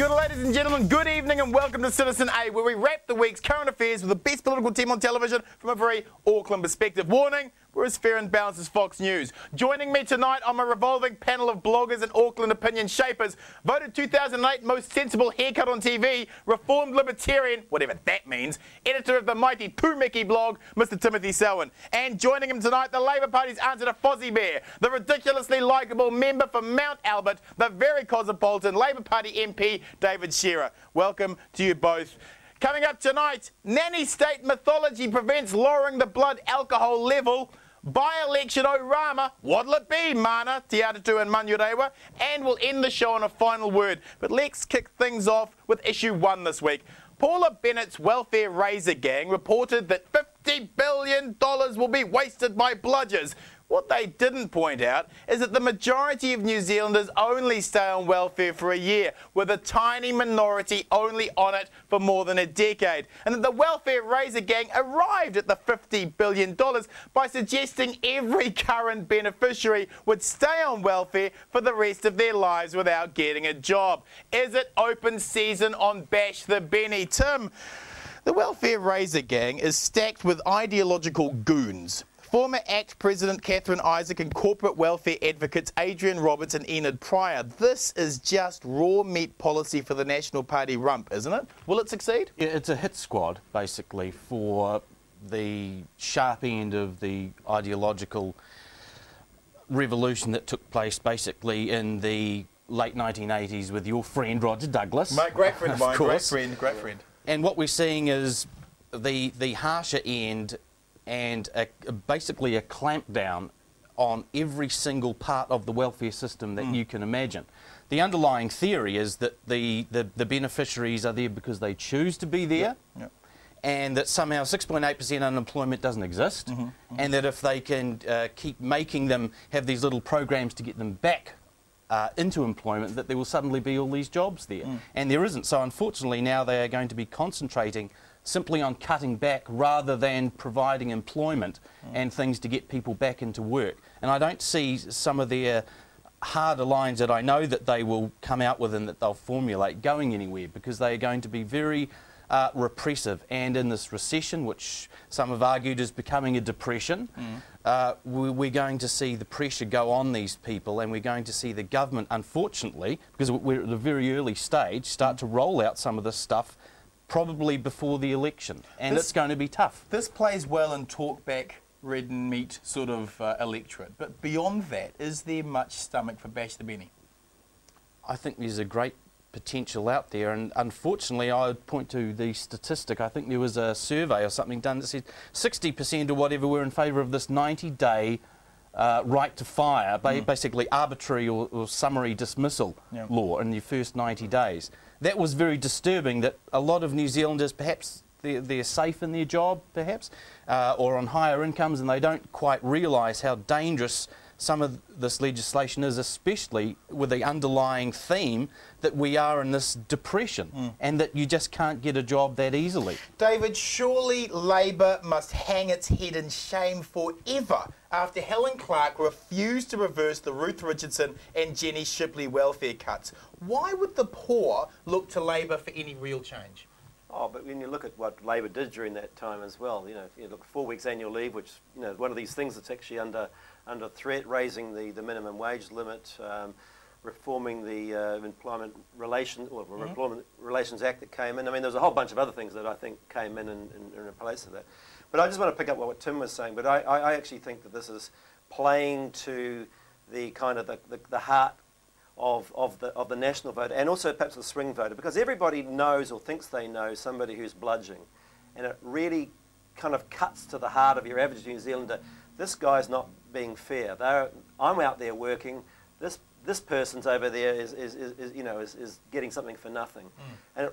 Good ladies and gentlemen, good evening and welcome to Citizen A, where we wrap the week's current affairs with the best political team on television from a very Auckland perspective. Warning, we're as fair and balanced as Fox News. Joining me tonight on my revolving panel of bloggers and Auckland opinion shapers, voted 2008 most sensible haircut on TV, reformed libertarian, whatever that means, editor of the mighty Pūmiki blog, Mr. Timothy Selwyn. And joining him tonight, the Labour Party's answer to Fozzie Bear, the ridiculously likeable member for Mount Albert, the very cosmopolitan Labour Party MP, David Shearer. Welcome to you both. Coming up tonight, nanny state mythology prevents lowering the blood alcohol level. By-election Orama, what'll it be, Mana, Te Atatu and Manurewa? And we'll end the show on a final word. But let's kick things off with issue 1 this week. Paula Bennett's welfare raiser gang reported that $50 billion will be wasted by bludgers. What they didn't point out is that the majority of New Zealanders only stay on welfare for a year, with a tiny minority only on it for more than a decade. And that the welfare raiser gang arrived at the $50 billion by suggesting every current beneficiary would stay on welfare for the rest of their lives without getting a job. Is it open season on Bash the Benny? Tim, the welfare raiser gang is stacked with ideological goons. Former ACT President Catherine Isaac and corporate welfare advocates Adrian Roberts and Enid Pryor. This is just raw meat policy for the National Party rump, isn't it? Will it succeed? Yeah, it's a hit squad, basically, for the sharp end of the ideological revolution that took place, basically, in the late 1980s with your friend Roger Douglas. My great friend of mine, great friend. And what we're seeing is the harsher end and basically a clampdown on every single part of the welfare system that you can imagine. The underlying theory is that the beneficiaries are there because they choose to be there, and that somehow 6.8% unemployment doesn't exist, and that if they can keep making them have these little programs to get them back into employment, that there will suddenly be all these jobs there. And there isn't. So unfortunately now they are going to be concentrating simply on cutting back rather than providing employment and things to get people back into work. And I don't see some of their harder lines that I know that they will come out with and that they'll formulate going anywhere, because they are going to be very repressive. And in this recession, which some have argued is becoming a depression, we're going to see the pressure go on these people, and we're going to see the government, unfortunately, because we're at a very early stage, start to roll out some of this stuff probably before the election, and it's going to be tough. This plays well in talkback, red and meat sort of electorate, but beyond that, is there much stomach for Bash the Benny? I think there's a great potential out there, and unfortunately I would point to the statistic. I think there was a survey or something done that said 60% or whatever were in favour of this 90-day right to fire, basically arbitrary or summary dismissal law in your first 90 days. That was very disturbing, that a lot of New Zealanders, perhaps they're safe in their job, perhaps, or on higher incomes, and they don't quite realise how dangerous some of this legislation is, especially with the underlying theme that we are in this depression and that you just can't get a job that easily. David, surely Labour must hang its head in shame forever after Helen Clark refused to reverse the Ruth Richardson and Jenny Shipley welfare cuts. Why would the poor look to Labour for any real change? Oh, but when you look at what Labour did during that time as well, you look 4 weeks annual leave, which, one of these things that's actually under threat, raising the minimum wage limit, reforming the Employment Relations Act that came in. I mean, there's a whole bunch of other things that I think came in place of that. But I just want to pick up what Tim was saying. But I actually think that this is playing to the kind of the heart of the national voter, and also perhaps the swing voter, because everybody knows or thinks they know somebody who's bludging, and it really kind of cuts to the heart of your average New Zealander. This guy's not being fair. I'm out there working. This person's over there is getting something for nothing. And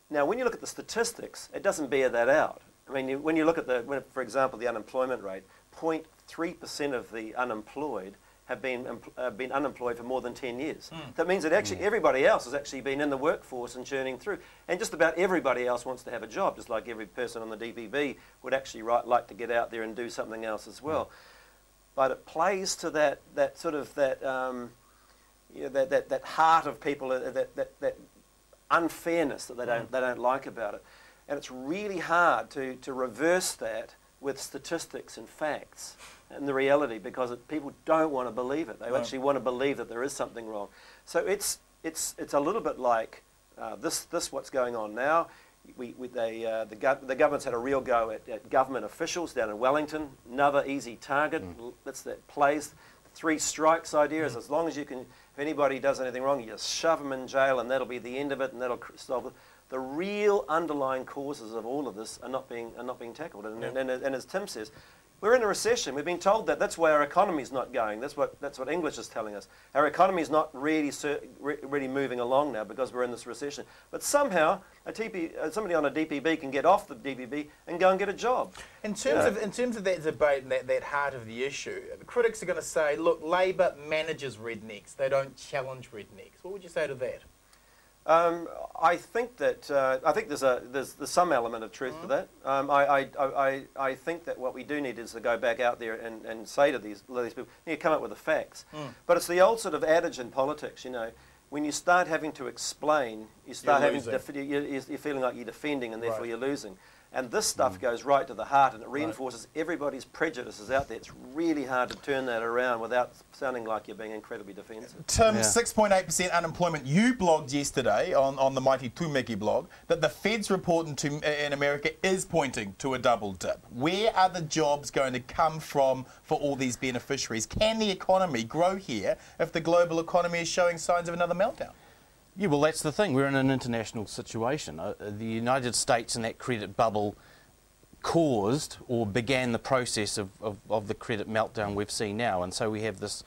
now, when you look at the statistics, it doesn't bear that out. I mean, when you look at for example, the unemployment rate, 0.3% of the unemployed have been unemployed for more than 10 years. That means that actually everybody else has actually been in the workforce and churning through. And just about everybody else wants to have a job, just like every person on the DBB would actually like to get out there and do something else as well. But it plays to that heart of people that unfairness that they don't like about it. And it's really hard to reverse that with statistics and facts and the reality, because people don't want to believe it. They actually want to believe that there is something wrong. So it's a little bit like this what's going on now. The government's had a real go at government officials down in Wellington. Another easy target. That's that plays 3 strikes idea. Is as long as you can, if anybody does anything wrong, you just shove them in jail, and that'll be the end of it, and that'll solve it. The real underlying causes of all of this are not being tackled. And as Tim says, we're in a recession. We've been told that. That's why our economy's not going. That's what English is telling us. Our economy's not really moving along now because we're in this recession. But somehow somebody on a DPB can get off the DPB and go and get a job. In terms of that debate and that heart of the issue, the critics are going to say, look, Labor manages rednecks. They don't challenge rednecks. What would you say to that? I think that there's some element of truth to that. I think that what we do need is to go back out there and say to these people, you need to come up with the facts. But it's the old sort of adage in politics, you know, when you start having to explain, you start you're feeling like you're defending, and therefore you're losing. And this stuff goes right to the heart, and it reinforces everybody's prejudices out there. It's really hard to turn that around without sounding like you're being incredibly defensive. Tim, 6.8% unemployment. You blogged yesterday on the Mighty Tumeki blog that the Fed's report in America is pointing to a double dip. Where are the jobs going to come from for all these beneficiaries? Can the economy grow here if the global economy is showing signs of another meltdown? Yeah, well, that's the thing. We're in an international situation. The United States and that credit bubble caused or began the process of the credit meltdown we've seen now. And so we have this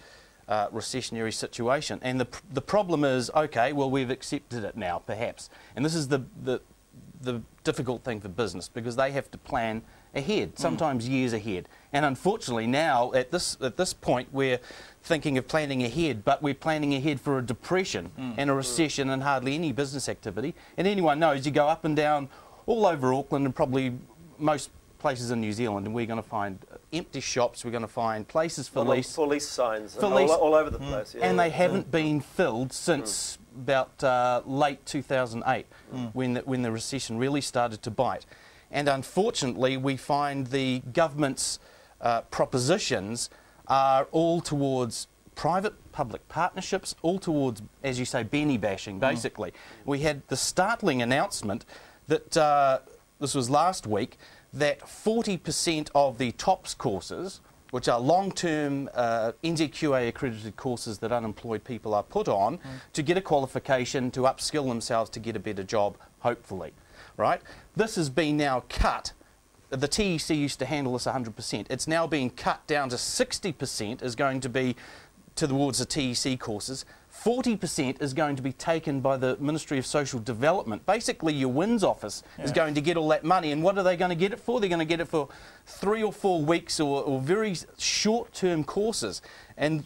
recessionary situation. And the problem is, okay, well, we've accepted it now, perhaps. And this is the difficult thing for business, because they have to plan ahead, sometimes years ahead. And unfortunately now, at this point, we're thinking of planning ahead, but we're planning ahead for a depression and a recession and hardly any business activity. And anyone knows, you go up and down all over Auckland and probably most places in New Zealand, and we're going to find empty shops, we're going to find places for lease. For lease signs, all over the place. Yeah. And they haven't been filled since about late 2008, when the recession really started to bite. And unfortunately, we find the government's propositions are all towards private-public partnerships, all towards, as you say, Benny bashing, basically. We had the startling announcement that, this was last week, that 40% of the TOPS courses, which are long-term NZQA accredited courses that unemployed people are put on to get a qualification, to upskill themselves, to get a better job, hopefully. Right? This has been now cut. The TEC used to handle this 100%. It's now being cut down to 60% is going to be towards the TEC courses. 40% is going to be taken by the Ministry of Social Development. Basically, your WINS office is going to get all that money. And what are they going to get it for? They're going to get it for 3 or 4 weeks or very short-term courses. And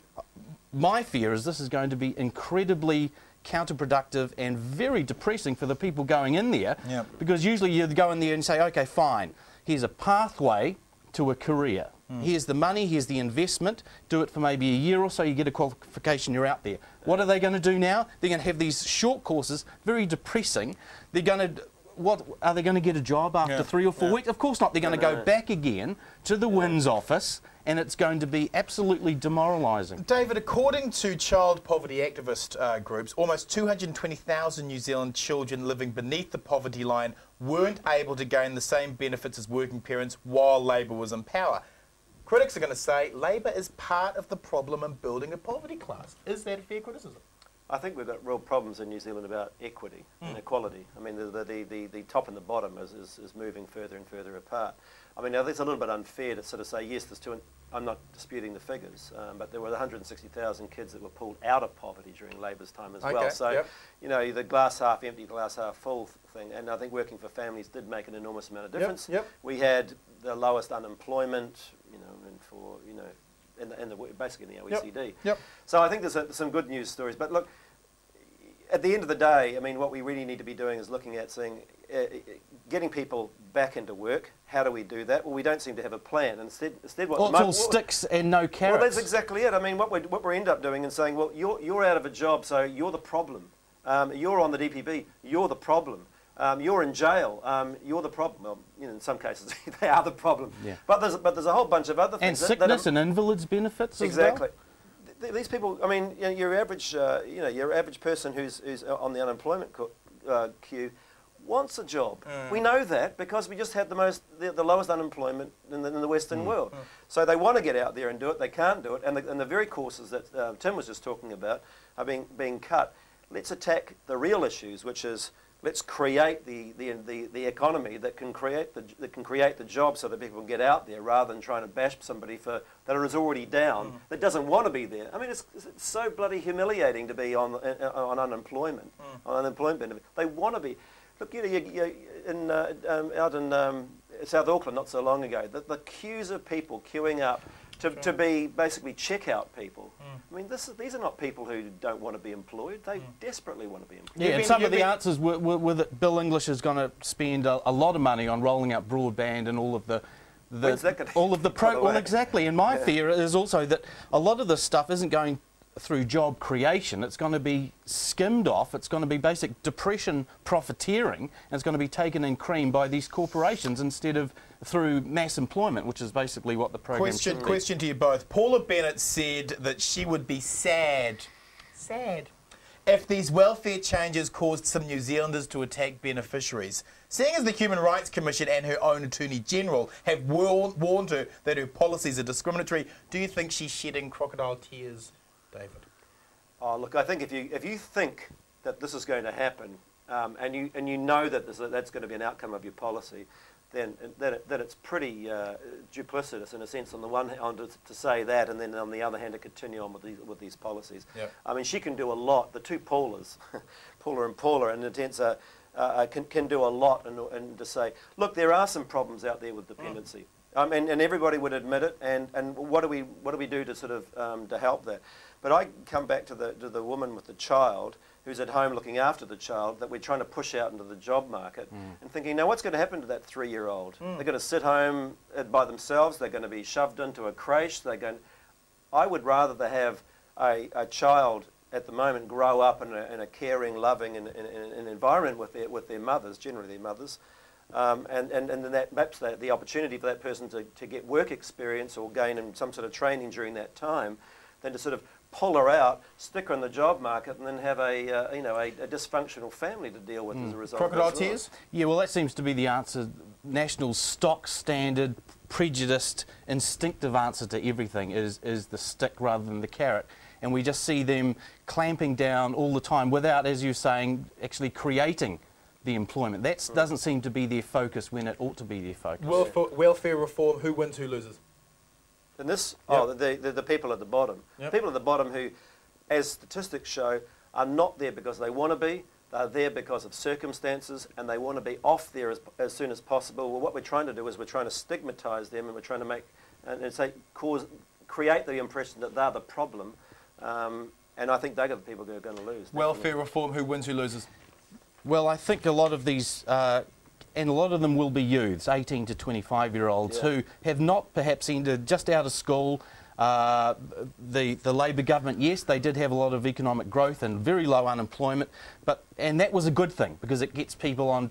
my fear is this is going to be incredibly counterproductive and very depressing for the people going in there, because usually you go in there and say, okay, fine, here's a pathway to a career. Here's the money, here's the investment, do it for maybe a year or so, you get a qualification, you're out there. What are they going to do now? They're going to have these short courses, very depressing. They're going to, what, are they going to get a job after 3 or 4 weeks? Of course not. They're going to go back again to the WINS office, and it's going to be absolutely demoralising. David, according to child poverty activist groups, almost 220,000 New Zealand children living beneath the poverty line weren't able to gain the same benefits as working parents while Labor was in power. Critics are going to say Labor is part of the problem in building a poverty class. Is that a fair criticism? I think we've got real problems in New Zealand about equity and equality. I mean, the top and the bottom is moving further and further apart. I mean, now it's a little bit unfair to sort of say, yes, there's I'm not disputing the figures, but there were 160,000 kids that were pulled out of poverty during Labor's time as well. So, you know, the glass half empty, glass half full thing, and I think working for families did make an enormous amount of difference. We had the lowest unemployment, you know, and for, you know, basically in the OECD. So I think there's some good news stories. But look, at the end of the day, I mean, what we really need to be doing is looking at saying, getting people back into work. How do we do that? Well, we don't seem to have a plan. Instead, what it's all sticks and no carrots. Well, that's exactly it. I mean, what we end up doing is saying, well, you're out of a job, so you're the problem. You're on the DPP, you're the problem. You're in jail, you're the problem. Well, in some cases, they are the problem. Yeah. But there's a whole bunch of other things. And sickness and invalids benefits exactly. as well? These people, I mean, your average, your average person who's on the unemployment queue wants a job. We know that because we just had the lowest unemployment in the Western world. So they want to get out there and do it. They can't do it, and the very courses that Tim was just talking about are being cut. Let's attack the real issues, which is let's create the economy that can create the jobs so that people can get out there, rather than trying to bash somebody that is already down, that doesn't want to be there. I mean, it's so bloody humiliating to be on unemployment, on unemployment benefit. They want to be. Look, out in South Auckland not so long ago, the queues of people queuing up to be basically checkout people. I mean, these are not people who don't want to be employed. They desperately want to be employed. Yeah, and some of the answers were that Bill English is going to spend a lot of money on rolling out broadband and all of the When's that gonna well, exactly. And my fear is also that a lot of this stuff isn't going through job creation. It's going to be skimmed off. It's going to be basic depression profiteering, and it's going to be taken in cream by these corporations instead of through mass employment, which is basically what the program Question to you both. Paula Bennett said that she would be sad if these welfare changes caused some New Zealanders to attack beneficiaries. Seeing as the Human Rights Commission and her own Attorney General have warned her that her policies are discriminatory, do you think she's shedding crocodile tears, David? Oh, look, I think if you think that this is going to happen, and you know that that's going to be an outcome of your policy, then it's pretty duplicitous in a sense. On the one hand, to say that, and then on the other hand, to continue on with these policies. Yep. I mean, she can do a lot. The two Paulas, Paula and Paula, in a sense, can do a lot, and to say, look, there are some problems out there with dependency. And everybody would admit it. And what do we do to sort of to help that? But I come back to the woman with the child who's at home looking after the child that we're trying to push out into the job market, and thinking, now what's going to happen to that 3-year-old? They're going to sit home by themselves. They're going to be shoved into a creche. I would rather they have a child at the moment grow up in a caring, loving an environment with their mothers, generally their mothers. And then that perhaps the opportunity for that person to get work experience or gain some sort of training during that time, than to sort of pull her out, stick her in the job market, and then have a dysfunctional family to deal with as a result. Crocodile tears? Yeah, well, that seems to be the answer. National stock standard, prejudiced, instinctive answer to everything is the stick rather than the carrot. And we just see them clamping down all the time without, as you're saying, actually creating the employment. That doesn't seem to be their focus when it ought to be their focus. Welfare reform, who wins, who loses? And this, Yep. the people at the bottom. Yep. People at the bottom who, as statistics show, are not there because they want to be. They're there because of circumstances, and they want to be off there as soon as possible. Well, what we're trying to do is we're trying to stigmatise them, and we're trying to make create the impression that they're the problem. And I think they're the people who are going to lose. Welfare reform, who wins, who loses? Well, I think a lot of these, and a lot of them will be youths, 18 to 25-year-olds, who have not perhaps ended just out of school. The Labor government, yes, they did have a lot of economic growth and very low unemployment, and that was a good thing because it gets people on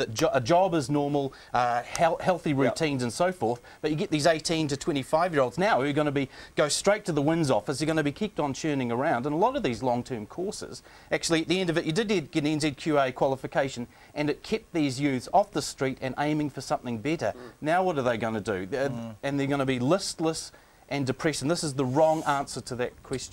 a job is normal, healthy routines and so forth. But you get these 18 to 25-year-olds now who are going to go straight to the WINS office. They're going to be kept on churning around, and a lot of these long-term courses, actually, at the end of it, you did get an NZQA qualification, and it kept these youths off the street and aiming for something better. Now, what are they going to do? And they're going to be listless and depressed, and this is the wrong answer to that question.